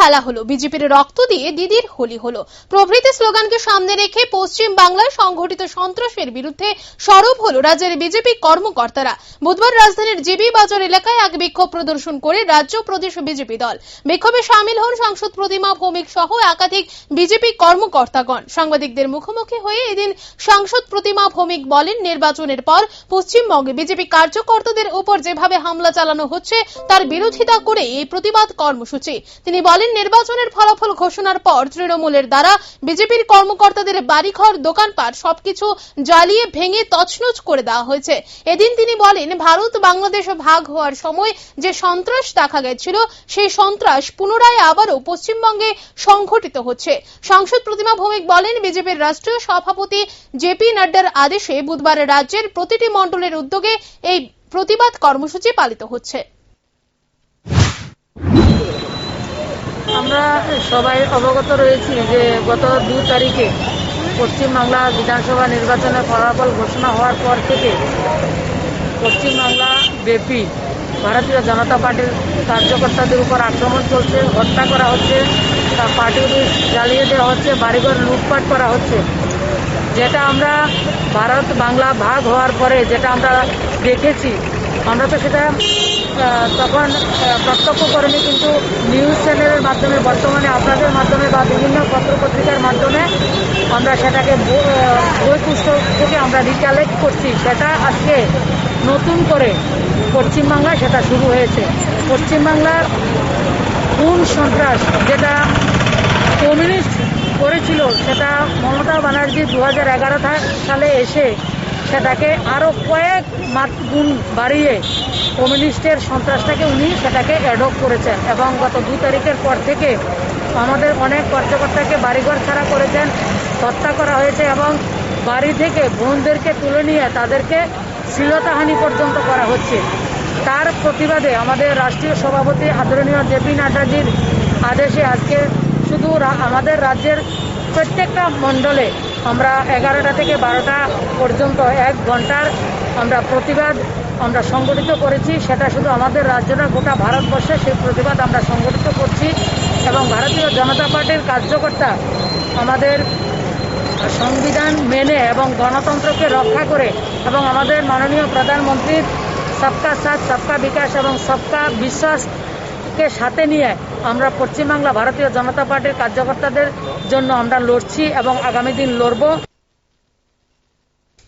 খেলা হলো, বিজেপির রক্ত দিয়ে দিদির হোলি হলো প্রভৃতি স্লোগানকে সামনে রেখে পশ্চিম বাংলায় সংঘটিত সন্ত্রাসের বিরুদ্ধে সরব হলো রাজ্যের বিজেপি কর্মকর্তারা। বুধবার রাজধানীর জিবি বাজার এলাকায় এক বিক্ষোভ প্রদর্শন করে রাজ্য প্রদেশ বিজেপি দল। বিক্ষোভে সামিল হন সাংসদ প্রতিমা ভৌমিক সহ একাধিক বিজেপি কর্মকর্তাগণ। সাংবাদিকদের মুখোমুখি হয়ে এদিন সাংসদ প্রতিমা ভৌমিক বলেন, নির্বাচনের পর পশ্চিমবঙ্গে বিজেপি কার্যকর্তাদের উপর যেভাবে হামলা চালানো হচ্ছে তার বিরোধিতা করে এই প্রতিবাদ কর্মসূচি। তিনি বলেন, নির্বাচনের ফলাফল ঘোষণার পর তৃণমূলের দ্বারা বিজেপির কর্মকর্তাদের বাড়িঘর, দোকানপাট সবকিছু জ্বালিয়ে ভেঙে তছনছ করে দেওয়া হয়েছে। এদিন তিনি বলেন, ভারত বাংলাদেশ ভাগ হওয়ার সময় যে সন্ত্রাস দেখা গেছিল সেই সন্ত্রাস পুনরায় আবারও পশ্চিমবঙ্গে সংঘটিত হচ্ছে। সাংসদ প্রতিমা ভৌমিক বলেন, বিজেপির রাষ্ট্রীয় সভাপতি জেপি নাড্ডার আদেশে বুধবার রাজ্যের প্রতিটি মণ্ডলের উদ্যোগে এই প্রতিবাদ কর্মসূচি পালিত হচ্ছে। আমরা সবাই অবগত রয়েছি যে গত 2 তারিখে পশ্চিমবাংলা বিধানসভা নির্বাচনের ফলাফল ঘোষণা হওয়ার পর থেকে পশ্চিমবাংলা ব্যাপী ভারতীয় জনতা পার্টির কার্যকর্তাদের উপর আক্রমণ চলছে, হত্যা করা হচ্ছে, তার পার্টি অফিস জ্বালিয়ে দেওয়া হচ্ছে, বাড়িঘর লুটপাট করা হচ্ছে। যেটা আমরা ভারত বাংলা ভাগ হওয়ার পরে যেটা আমরা দেখেছি, আমরা তো সেটা তখন প্রত্যক্ষ করিনি, কিন্তু নিউজ চ্যানেলের মাধ্যমে, বর্তমানে আপনাদের মাধ্যমে বা বিভিন্ন পত্রপত্রিকার মাধ্যমে আমরা সেটাকে বই পুস্তক থেকে আমরা রিকালেক্ট করছি। সেটা আজকে নতুন করে পশ্চিমবাংলায় সেটা শুরু হয়েছে। পশ্চিমবাংলার খুন সন্ত্রাস যেটা কমিউনিস্ট করেছিল, সেটা মমতা ব্যানার্জি 2011 সালে এসে সেটাকে আরও কয়েক গুণ বাড়িয়ে কমিউনিস্টের সন্ত্রাসটাকে উনি সেটাকে অ্যাডপ্ট করেছেন এবং গত 2 তারিখের পর থেকে আমাদের অনেক কার্যকর্তাকে বাড়িঘর ছাড়া করেছেন, হত্যা করা হয়েছে এবং বাড়ি থেকে বোনদেরকে তুলে নিয়ে তাদেরকে শ্লীলতাহানি পর্যন্ত করা হচ্ছে। তার প্রতিবাদে আমাদের রাষ্ট্রীয় সভাপতি আদরণীয় জেপি নাড্ডাজির আদেশে আজকে শুধু আমাদের রাজ্যের প্রত্যেকটা মণ্ডলে আমরা 11টা থেকে 12টা পর্যন্ত 1 ঘন্টার আমরা প্রতিবাদ আমরা সংগঠিত করেছি। সেটা শুধু আমাদের রাজ্য না, গোটা ভারতবর্ষে সেই প্রতিবাদ আমরা সংগঠিত করছি এবং ভারতীয় জনতা পার্টির কার্যকর্তা আমাদের সংবিধান মেনে এবং গণতন্ত্রকে রক্ষা করে এবং আমাদের মাননীয় প্রধানমন্ত্রীর সবকা সাথ, সবকা বিকাশ এবং সবকা বিশ্বাসকে সাথে নিয়ে আমরা পশ্চিমবাংলা ভারতীয় জনতা পার্টির কার্যকর্তাদের জন্য আমরা লড়ছি এবং আগামী দিন লড়ব।